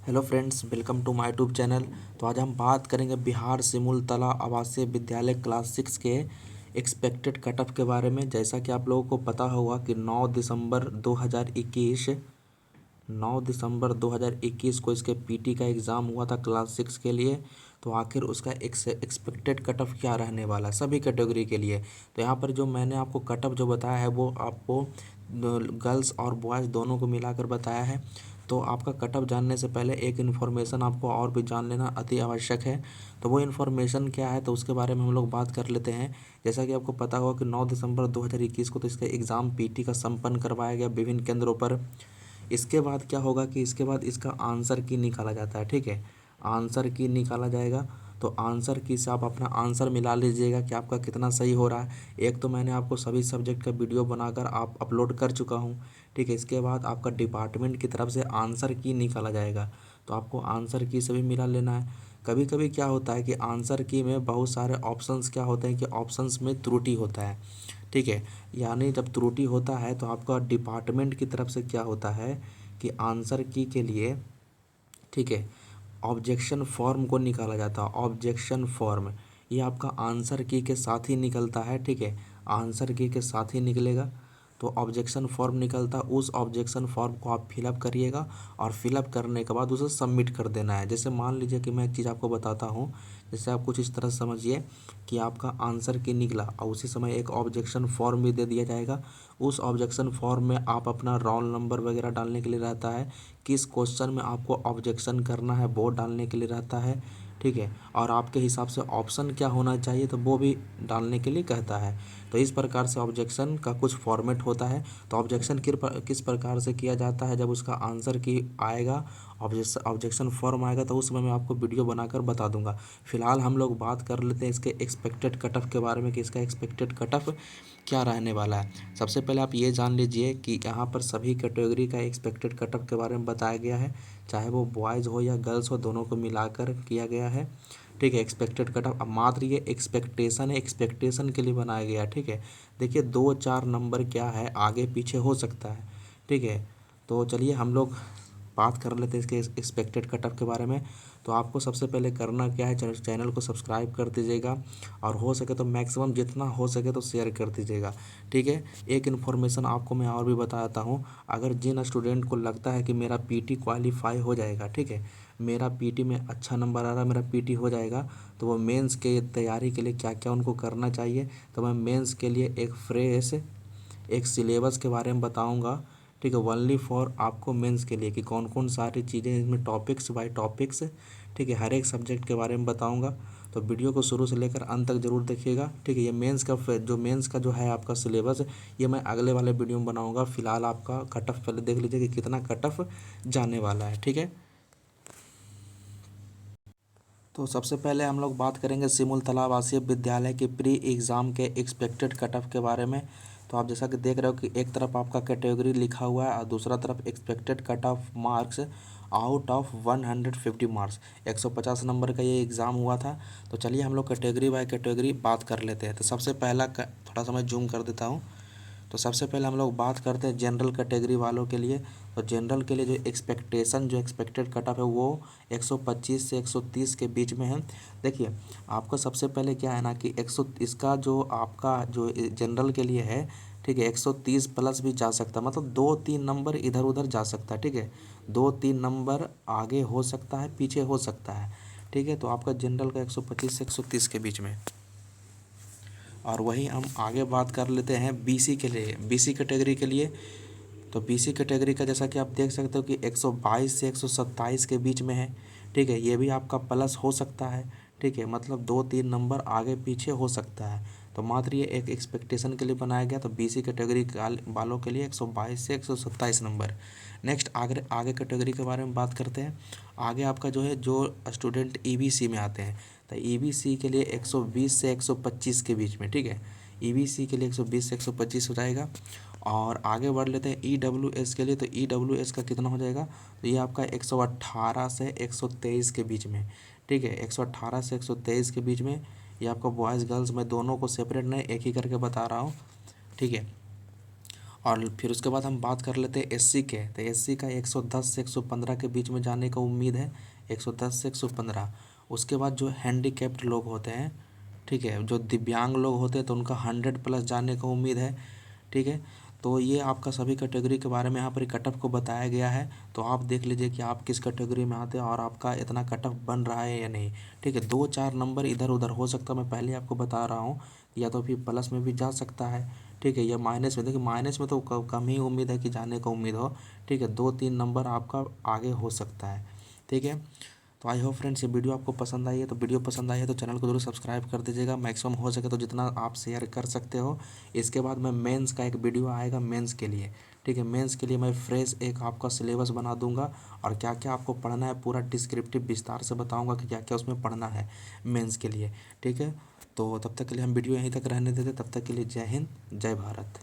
Hello friends, welcome to my YouTube channel. तो आज हम बात करेंगे बिहार सिमुलतला आवासीय विद्यालय क्लास 6 के एक्सपेक्टेड कट ऑफ के बारे में। जैसा कि आप लोगों को पता होगा कि 9 दिसंबर 2021 को इसके पीटी का एग्ज़ाम हुआ था क्लास 6 के लिए। तो आखिर उसका एक्सपेक्टेड कट ऑफ क्या रहने वाला है सभी कैटेगरी के लिए। तो यहाँ पर जो मैंने आपको कट ऑफ जो बताया है वो आपको गर्ल्स और बॉयज़ दोनों को मिलाकर बताया है। तो आपका कट ऑफ जानने से पहले एक इन्फॉर्मेशन आपको और भी जान लेना अति आवश्यक है। तो वो इन्फॉर्मेशन क्या है, तो उसके बारे में हम लोग बात कर लेते हैं। जैसा कि आपको पता होगा कि 9 दिसंबर 2021 को तो इसका एग्ज़ाम पीटी का संपन्न करवाया गया विभिन्न केंद्रों पर। इसके बाद क्या होगा कि इसके बाद इसका आंसर की निकाला जाता है। ठीक है, आंसर की निकाला जाएगा। तो आंसर की से आप अपना आंसर मिला लीजिएगा कि आपका कितना सही हो रहा है। एक तो मैंने आपको सभी सब्जेक्ट का वीडियो बनाकर आप अपलोड कर चुका हूँ। ठीक है, इसके बाद आपका डिपार्टमेंट की तरफ से आंसर की निकाला जाएगा। तो आपको आंसर की से भी मिला लेना है। कभी कभी क्या होता है कि आंसर की में बहुत सारे ऑप्शंस क्या होते हैं कि ऑप्शंस में त्रुटि होता है। ठीक है, यानी जब त्रुटि होता है तो आपका डिपार्टमेंट की तरफ से क्या होता है कि आंसर की के लिए, ठीक है, ऑब्जेक्शन फॉर्म को निकाला जाता है। ऑब्जेक्शन फॉर्म ये आपका आंसर की के साथ ही निकलता है। ठीक है, आंसर की के साथ ही निकलेगा। तो ऑब्जेक्शन फॉर्म निकलता है, उस ऑब्जेक्शन फॉर्म को आप फिलअप करिएगा और फिलअप करने के बाद उसे सबमिट कर देना है। जैसे मान लीजिए कि मैं एक चीज़ आपको बताता हूँ। जैसे आप कुछ इस तरह समझिए कि आपका आंसर की निकला और उसी समय एक ऑब्जेक्शन फॉर्म भी दे दिया जाएगा। उस ऑब्जेक्शन फॉर्म में आप अपना रोल नंबर वगैरह डालने के लिए रहता है, किस क्वेश्चन में आपको ऑब्जेक्शन करना है वो डालने के लिए रहता है। ठीक है, और आपके हिसाब से ऑप्शन क्या होना चाहिए तो वो भी डालने के लिए कहता है। तो इस प्रकार से ऑब्जेक्शन का कुछ फॉर्मेट होता है। तो ऑब्जेक्शन किस प्रकार से किया जाता है, जब उसका आंसर की आएगा, ऑब्जेक्शन फॉर्म आएगा तो उस समय मैं आपको वीडियो बनाकर बता दूंगा। फिलहाल हम लोग बात कर लेते हैं इसके एक्सपेक्टेड कट ऑफ के बारे में कि इसका एक्सपेक्टेड कट ऑफ क्या रहने वाला है। सबसे पहले आप ये जान लीजिए कि यहाँ पर सभी कैटेगरी का एक्सपेक्टेड कट ऑफ के बारे में बताया गया है, चाहे वो बॉयज़ हो या गर्ल्स हो, दोनों को मिलाकर किया गया है। ठीक है, एक्सपेक्टेड कट ऑफ अब मात्र ये एक्सपेक्टेशन है, एक्सपेक्टेशन के लिए बनाया गया है। ठीक है, देखिए 2-4 नंबर क्या है आगे पीछे हो सकता है। ठीक है, तो चलिए हम लोग बात कर लेते हैं इसके एक्सपेक्टेड कट ऑफ के बारे में। तो आपको सबसे पहले करना क्या है, चैनल को सब्सक्राइब कर दीजिएगा और हो सके तो मैक्सिमम जितना हो सके तो शेयर कर दीजिएगा। ठीक है, एक इन्फॉर्मेशन आपको मैं और भी बताता हूँ। अगर जिन स्टूडेंट को लगता है कि मेरा पीटी क्वालिफाई हो जाएगा, ठीक है, मेरा पीटी में अच्छा नंबर आ रहा है, मेरा पीटी हो जाएगा, तो वो मेंस के तैयारी के लिए क्या क्या उनको करना चाहिए, तो मैं मेंस के लिए एक फ्रेश एक सिलेबस के बारे में बताऊंगा। ठीक है, ओनली फॉर आपको मेंस के लिए कि कौन कौन सारी चीज़ें इसमें टॉपिक्स बाय टॉपिक्स, ठीक है, हर एक सब्जेक्ट के बारे में बताऊंगा। तो वीडियो को शुरू से लेकर अंत तक जरूर देखिएगा। ठीक है, ये मेंस का जो है आपका सिलेबस, ये मैं अगले वाले वीडियो में बनाऊंगा। फिलहाल आपका कट ऑफ पहले देख लीजिए कि कितना कट ऑफ जाने वाला है। ठीक है, तो सबसे पहले हम लोग बात करेंगे सिमुलतला आवासीय विद्यालय के प्री एग्ज़ाम के एक्सपेक्टेड कट ऑफ के बारे में। तो आप जैसा कि देख रहे हो कि एक तरफ आपका कैटेगरी लिखा हुआ है और दूसरा तरफ expected cut off marks out of 150 marks. 150 number का ये एग्ज़ाम हुआ था। तो चलिए हम लोग कैटेगरी बाय कैटेगरी बात कर लेते हैं। तो सबसे पहला थोड़ा सा मैं जूम कर देता हूँ। तो सबसे पहले हम लोग बात करते हैं जनरल कैटेगरी वालों के लिए। तो जनरल के लिए जो एक्सपेक्टेड कट ऑफ है वो 125 से 130 के बीच में है। देखिए, आपको सबसे पहले क्या है ना कि 100 इसका जो आपका जो जनरल के लिए है, ठीक है, 130 प्लस भी जा सकता है, मतलब 2-3 नंबर इधर उधर जा सकता है। ठीक है, 2-3 नंबर आगे हो सकता है, पीछे हो सकता है। ठीक है, तो आपका जनरल का 125 से 130 के बीच में। और वही हम आगे बात कर लेते हैं बीसी के लिए, बीसी कैटेगरी के लिए। तो बीसी कैटेगरी का जैसा कि आप देख सकते हो कि 122 से 127 के बीच में है। ठीक है, ये भी आपका प्लस हो सकता है। ठीक है, मतलब 2-3 नंबर आगे पीछे हो सकता है। तो मात्र ये एक एक्सपेक्टेशन के लिए बनाया गया। तो बीसी कैटेगरी वालों के लिए 122 से 127 नंबर। नेक्स्ट आगे आगे कैटेगरी के बारे में बात करते हैं। आगे आपका जो है जो स्टूडेंट ईबीसी में आते हैं, तो ईबीसी के लिए 120 से 125 के बीच में। ठीक है, ईबीसी के लिए 120 से 125 हो जाएगा। और आगे बढ़ लेते हैं ईडब्ल्यूएस के लिए। तो ईडब्ल्यूएस का कितना हो जाएगा, तो ये आपका 118 से 123 के बीच में। ठीक है, 118 से 123 के बीच में। ये आपका बॉयज़ गर्ल्स मैं दोनों को सेपरेट नहीं एक ही करके बता रहा हूँ। ठीक है, और फिर उसके बाद हम बात कर लेते हैं एससी के। तो एससी का 110 से 115 के बीच में जाने का उम्मीद है, 110 से 115। उसके बाद जो हैंडीकैप्ड लोग होते हैं, ठीक है, जो दिव्यांग लोग होते हैं तो उनका 100+ जाने का उम्मीद है, ठीक है। तो ये आपका सभी कैटेगरी के बारे में यहाँ पर कट ऑफ को बताया गया है। तो आप देख लीजिए कि आप किस कैटेगरी में आते हैं और आपका इतना कट ऑफ बन रहा है या नहीं, ठीक है। 2-4 नंबर इधर उधर हो सकता है, मैं पहले आपको बता रहा हूँ, या तो फिर प्लस में भी जा सकता है, ठीक है, या माइनस में। देखिए माइनस में तो कम ही उम्मीद है कि जाने का उम्मीद हो, ठीक है। 2-3 नंबर आपका आगे हो सकता है, ठीक है। तो आई होप फ्रेंड्स ये वीडियो आपको पसंद आई है। तो वीडियो पसंद आई है तो चैनल को जरूर सब्सक्राइब कर दीजिएगा, मैक्सिमम हो सके तो जितना आप शेयर कर सकते हो। इसके बाद मैं मेंस का एक वीडियो आएगा मेंस के लिए, ठीक है। मेंस के लिए मैं फ्रेश एक आपका सिलेबस बना दूंगा और क्या क्या आपको पढ़ना है पूरा डिस्क्रिप्टिव विस्तार से बताऊंगा कि क्या क्या उसमें पढ़ना है मेंस के लिए, ठीक है। तो तब तक के लिए हम वीडियो यहीं तक रहने देते, तब तक के लिए जय हिंद, जय भारत।